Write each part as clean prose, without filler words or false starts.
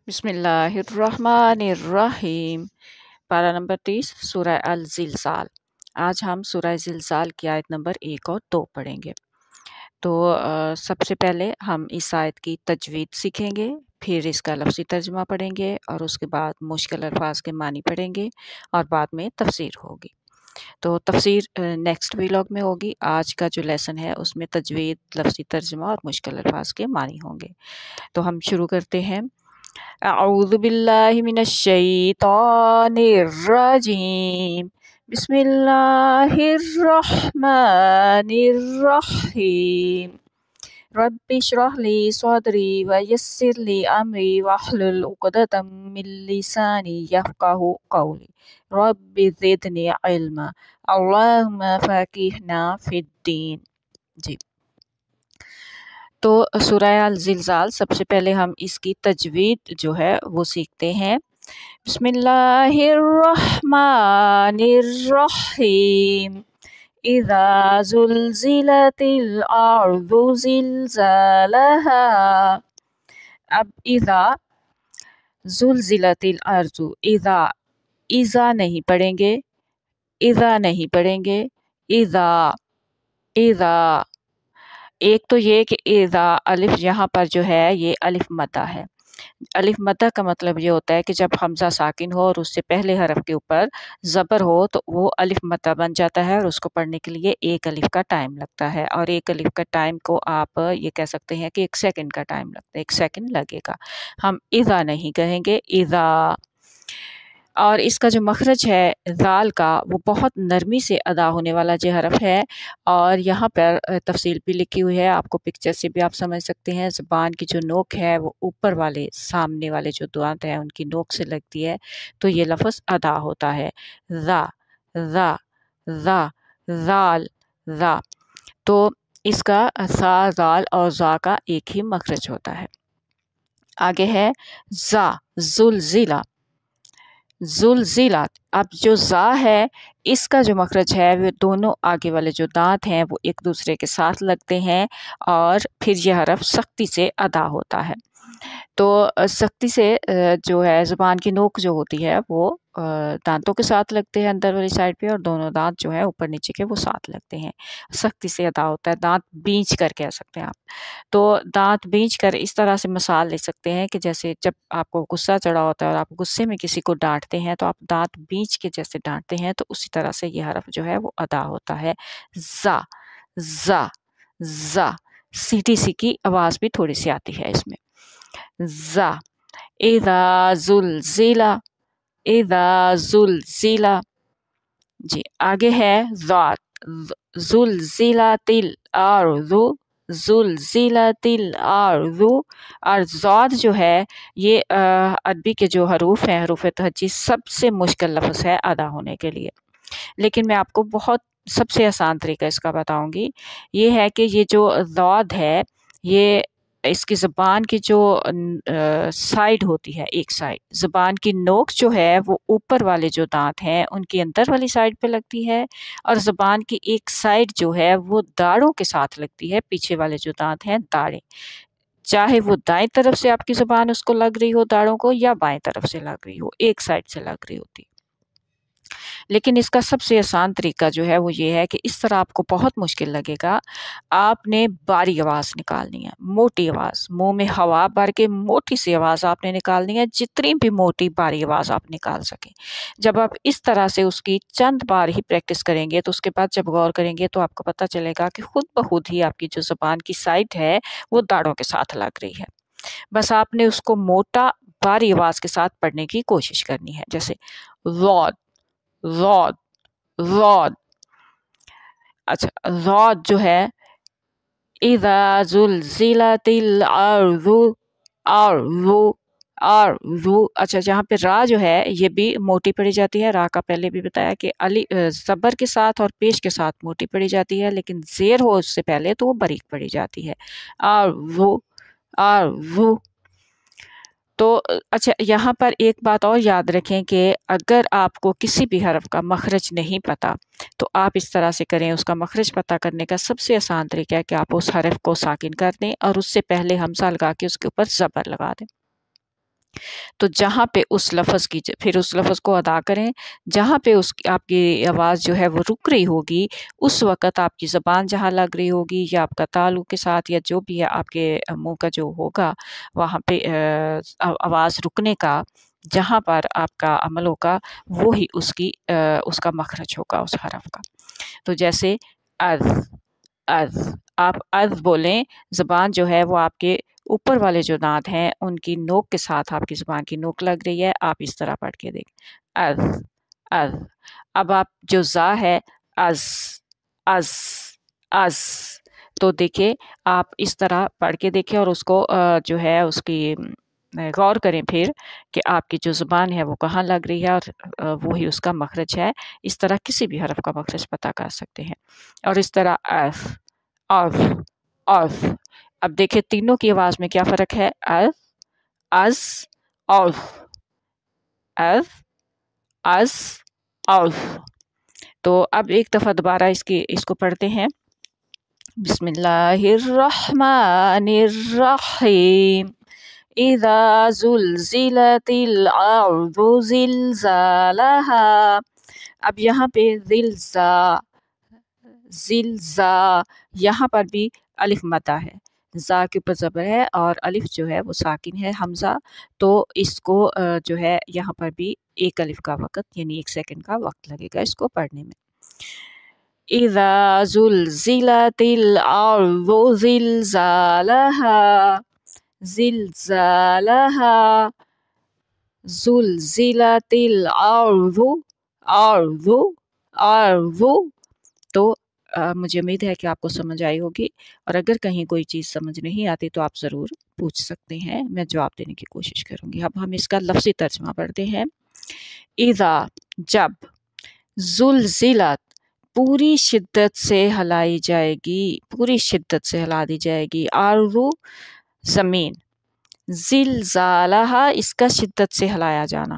बिस्मिल्लाहिर्रहमानिर्रहीम। पारा नंबर 30 सूरह अल ज़िलज़ाल। आज हम सूरह ज़िलज़ाल की आयत नंबर 1 और 2 पढ़ेंगे। तो सबसे पहले हम इस आयत की तजवीद सीखेंगे, फिर इसका लफ्ज़ी तर्जुमा पढ़ेंगे और उसके बाद मुश्किल अल्फाज के मानी पढ़ेंगे और बाद में तफसीर होगी। तो तफसीर नेक्स्ट व्लॉग में होगी। आज का जो लेसन है उसमें तजवीद, लफ्ज़ी तर्जुमा और मुश्किल अल्फाज के मानी होंगे। तो हम शुरू करते हैं। अऊज़ु बिल्लाहि मिनश शैतानिर रजीम। बिस्मिल्लाहिर्रहमानिर रहीम। रब्बि इश्रह ली सदरी व यस्सिर ली अमरी वहलुल उक़दतम मिन लिसानी यफ़क़हू क़ौली। रब्बि ज़िदनी इल्मा। अल्लाहुम्मा फ़क़िहना फ़िद्दीन। जी, तो सूरह अल ज़िलज़ाल सबसे पहले हम इसकी तजवीद जो है वो सीखते हैं। बिस्मिल्लाहिर्रहमानिर्रहीम। इज़ा ज़ुलज़िलतिल अर्ज़ु ज़िलज़ालहा। अब इज़ा ज़ुलज़िलतिल अर्ज़ु, इज़ा नहीं पढ़ेंगे, इज़ा नहीं पढ़ेंगे, इज़ा इज़ा। एक तो ये कि इज़ा अलिफ यहाँ पर जो है ये अलिफ मद्दा है। अलिफ मद्दा का मतलब ये होता है कि जब हमज़ा साकिन हो और उससे पहले हरफ के ऊपर ज़बर हो तो वो अलिफ मद्दा बन जाता है और उसको पढ़ने के लिए एक अलिफ का टाइम लगता है। और एक अलिफ का टाइम को आप ये कह सकते हैं कि 1 सेकंड का टाइम लगता है, 1 सेकंड लगेगा। हम इज़ा नहीं कहेंगे, इज़ा। और इसका जो मखरज है ज़ाल का वो बहुत नरमी से अदा होने वाला जो हरफ है। और यहाँ पर तफसील भी लिखी हुई है, आपको पिक्चर से भी आप समझ सकते हैं। ज़ुबान की जो नोक है वो ऊपर वाले सामने वाले जो दांत हैं उनकी नोक से लगती है, तो ये लफ्ज़ अदा होता है। ज़ा ज़ा ज़ा ज़ाल ज़ा। तो इसका सा, ज़ाल और ज़ा का एक ही मखरज होता है। आगे है ज़ा, ज़ुलज़िला, ज़ुलज़िला। अब जो ज़ा है इसका जो मखरज है वो दोनों आगे वाले जो दांत हैं वो एक दूसरे के साथ लगते हैं और फिर यह हरफ सख्ती से अदा होता है। तो सख्ती से जो है ज़ुबान की नोक जो होती है वो दांतों के साथ लगते हैं अंदर वाली साइड पे, और दोनों दांत जो है ऊपर नीचे के वो साथ लगते हैं। सख्ती से अदा होता है, दांत बींच कर कह सकते हैं आप। तो दांत बींच कर इस तरह से मिसाल ले सकते हैं कि जैसे जब आपको गुस्सा चढ़ा होता है और आप गुस्से में किसी को डांटते हैं तो आप दांत बींच के जैसे डांटते हैं, तो उसी तरह से ये हरफ जो है वो अदा होता है। ज़ा ज़ा ज़ा। सीटी सी की आवाज़ भी थोड़ी सी आती है इसमें। ज़ा। इज़ा ज़ुलज़िला, इज़ा ज़ुलज़िला। जी, आगे है ज़ात, ज़ुलज़िलातिल अर्ज़ु, ज़ुलज़िलातिल अर्ज़ु। और ज़ात जो है ये अरबी के जो हरूफ हैं, हरूफ तहज्जी, सबसे मुश्किल लफ्ज़ है अदा होने के लिए। लेकिन मैं आपको बहुत सबसे आसान तरीका इसका बताऊंगी। ये है कि ये जो ज़ाद है ये इसकी ज़ुबान की जो साइड होती है, एक साइड ज़ुबान की नोक जो है वो ऊपर वाले जो दांत हैं उनकी अंदर वाली साइड पे लगती है, और ज़ुबान की एक साइड जो है वो दाढ़ों के साथ लगती है, पीछे वाले जो दांत हैं दाढ़ें। चाहे वो दाएं तरफ से आपकी ज़ुबान उसको लग रही हो दाढ़ों को या बाएं तरफ से लग रही हो, एक साइड से लग रही होती। लेकिन इसका सबसे आसान तरीका जो है वो ये है कि इस तरह आपको बहुत मुश्किल लगेगा, आपने बारी आवाज़ निकालनी है, मोटी आवाज़, मुंह में हवा भर के मोटी सी आवाज़ आपने निकालनी है, जितनी भी मोटी बारी आवाज़ आप निकाल सकें। जब आप इस तरह से उसकी चंद बार ही प्रैक्टिस करेंगे तो उसके बाद जब गौर करेंगे तो आपको पता चलेगा कि खुद ब खुद ही आपकी जो ज़ुबान की साइड है वो दाढ़ों के साथ लग रही है। बस आपने उसको मोटा बारी आवाज़ के साथ पढ़ने की कोशिश करनी है, जैसे लॉद ज़ॉद ज़ॉद। अच्छा, ज़ॉद जो है इज़ा ज़ुलज़िलतिल अर्ज़ु, अर्ज़ु अर्ज़ु। अच्छा, जहाँ पे रा जो है ये भी मोटी पढ़ी जाती है। रा का पहले भी बताया कि ज़बर के साथ और पेश के साथ मोटी पढ़ी जाती है, लेकिन ज़ेर हो उससे पहले तो वो बारीक पढ़ी जाती है। अर्ज़ु अर्ज़ु। तो अच्छा, यहाँ पर एक बात और याद रखें कि अगर आपको किसी भी हरफ का मखरज नहीं पता तो आप इस तरह से करें। उसका मखरज पता करने का सबसे आसान तरीका है कि आप उस हरफ को साकिन कर दें और उससे पहले हमज़ा लगा के उसके ऊपर ज़बर लगा दें। تو جہاں پہ اس لفظ کی پھر اس لفظ کو ادا کریں، جہاں پہ آپ کی آواز جو ہے وہ رک رہی ہوگی، اس وقت آپ کی زبان جہاں لگ رہی ہوگی یا آپ کا تالو کے ساتھ یا جو بھی ہے آپ کے منہ کا جو ہوگا وہاں پہ آواز رکنے کا جہاں پر آپ کا عمل ہوگا وہی اس کا مخرج ہوگا اس حرف کا۔ تو جیسے از، از، آپ از بولیں، زبان جو ہے وہ آپ کے اوپر والے جو دانت ہیں ان کی نوک کے ساتھ آپ کی زبان کی نوک لگ رہی ہے، آپ اس طرح پڑھ کے دیکھیں از، از۔ اب آپ جو زا ہے از، از، از، تو دیکھیں آپ اس طرح پڑھ کے دیکھیں اور اس کو جو ہے اس کی غور کریں پھر کہ آپ کی جو زبان ہے وہ کہاں لگ رہی ہے اور وہی اس کا مخرج ہے۔ اس طرح کسی بھی حرف کا مخرج پتہ کر سکتے ہیں۔ اور اس طرح ایف، آف، آف۔ اب دیکھیں تینوں کی آواز میں کیا فرق ہے، if, is, of, if, is, of. تو اب ایک دفعہ دوبارہ اس کو پڑھتے ہیں، بسم اللہ الرحمن الرحیم، اذا زلزلت الارض زلزالها۔ اب یہاں پہ زلزا، زلزا، یہاں پر بھی الف مدہ ہے، زا کے اوپر زبر ہے اور الف جو ہے وہ ساکن ہے حمزہ، تو اس کو جو ہے یہاں پر بھی ایک الف کا وقت یعنی 1 سیکنڈ کا وقت لگے گا اس کو پڑھنے میں۔ اذا زلزلت الارض زلزالها، زلزالها، زلزلت الارض، ارض، ارض۔ تو مجھے امید ہے کہ آپ کو سمجھ آئی ہوگی، اور اگر کہیں کوئی چیز سمجھ نہیں آتی تو آپ ضرور پوچھ سکتے ہیں، میں جواب دینے کی کوشش کروں گی۔ اب ہم اس کا لفظی ترجمہ پڑھتے ہیں۔ اذا، جب، زلزلت، پوری شدت سے ہلائی جائے گی، پوری شدت سے ہلا دی جائے گی، ارض، زمین، زلزالہ، اس کا شدت سے ہلایا جانا،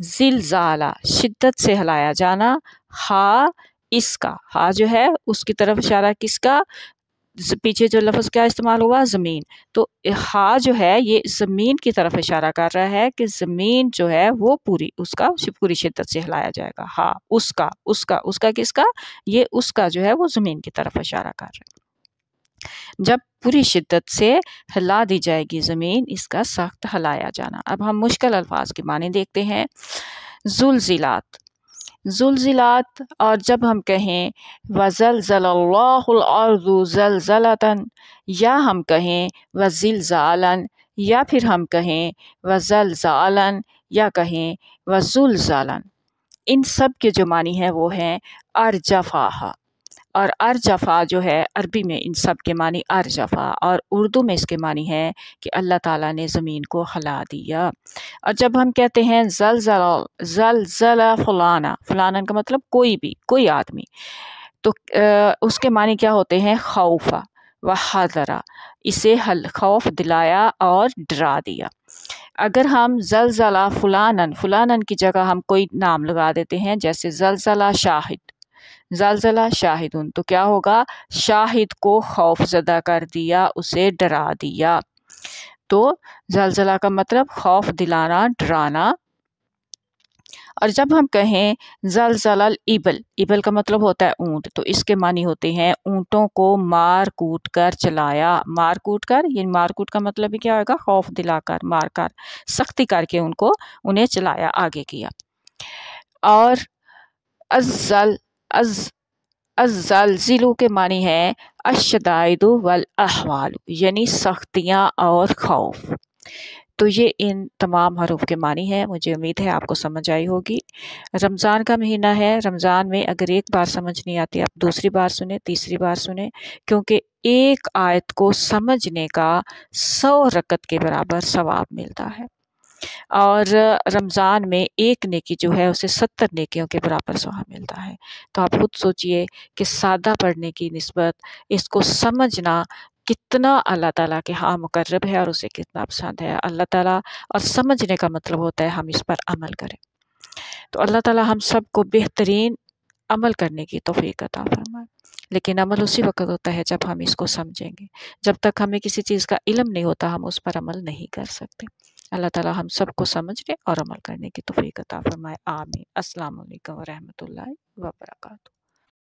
زلزالہ، شدت سے ہلایا جانا، ہا، اس کا، ہا جو ہے اس کی طرف اشارہ کس کا، پیچھے جو لفظ کیا استعمال ہوا، زمین، تو ہا جو ہے یہ زمین کی طرف اشارہ کر رہا ہے کہ زمین جو ہے وہ پوری اس کا پوری شدت سے ہلایا جائے گا، ہا، اس کا، اس کا، اس کا کس کا، یہ اس کا جو ہے وہ زمین کی طرف اشارہ کر رہا ہے۔ جب پوری شدت سے ہلا دی جائے گی زمین، اس کا سخت ہلایا جانا۔ اب ہم مشکل الفاظ کے معنی دیکھتے ہیں۔ زلزلات، زلزلات، اور جب ہم کہیں وزلزل اللہ الارض زلزلتاً، یا ہم کہیں وزلزالاً، یا پھر ہم کہیں وزلزالاً، یا کہیں وزلزالاً، ان سب کے جو معنی ہیں وہ ہیں ارجفاہا، اور ارجفا جو ہے عربی میں ان سب کے معنی ارجفا، اور اردو میں اس کے معنی ہے کہ اللہ تعالیٰ نے زمین کو ہلا دیا۔ اور جب ہم کہتے ہیں زلزل فلانا، فلانا کا مطلب کوئی بھی، کوئی آدمی، تو اس کے معنی کیا ہوتے ہیں، خوفا و حذرا، اسے خوف دلایا اور ڈرا دیا۔ اگر ہم زلزلہ فلانن، فلانن کی جگہ ہم کوئی نام لگا دیتے ہیں، جیسے زلزلہ شاہد، زلزلہ شاہدن، تو کیا ہوگا، شاہد کو خوف زدہ کر دیا، اسے ڈرا دیا۔ تو زلزلہ کا مطلب خوف دلانا، ڈرانا۔ اور جب ہم کہیں زلزل الابل، ابل کا مطلب ہوتا ہے اونٹ، تو اس کے معنی ہوتے ہیں اونٹوں کو مار کوٹ کر چلایا، مار کوٹ کر، یہ مار کوٹ کا مطلب بھی کیا ہوگا، خوف دلا کر، مار کر، سختی کر کے انہیں چلایا، آگے کیا۔ اور الزلزلو کے معنی ہے الشدائد والاحوال، یعنی سختیاں اور خوف۔ تو یہ ان تمام حروف کے معنی ہیں۔ مجھے امید ہے آپ کو سمجھ آئی ہوگی۔ رمضان کا مہینہ ہے، رمضان میں اگر ایک بار سمجھ نہیں آتی آپ دوسری بار سنیں، تیسری بار سنیں، کیونکہ ایک آیت کو سمجھنے کا 100 رکعت کے برابر ثواب ملتا ہے، اور رمضان میں ایک نیکی جو ہے اسے 70 نیکیوں کے برابر ثواب ملتا ہے۔ تو آپ خود سوچئے کہ سادہ پڑھنے کی نسبت اس کو سمجھنا کتنا اللہ تعالیٰ کے ہاں مقرب ہے اور اسے کتنا پسند ہے اللہ تعالیٰ، اور سمجھنے کا مطلب ہوتا ہے ہم اس پر عمل کریں۔ تو اللہ تعالیٰ ہم سب کو بہترین عمل کرنے کی توفیق عطا فرمائے، لیکن عمل اسی وقت ہوتا ہے جب ہم اس کو سمجھیں گے۔ جب تک ہمیں کسی چیز کا علم نہیں ہوتا ہم اس پر عمل نہیں کر سکتے۔ اللہ تعالیٰ ہم سب کو سمجھنے اور عمل کرنے کی توفیق عطا فرمائے، آمین۔ السلام علیکم ورحمۃ اللہ وبرکاتہ۔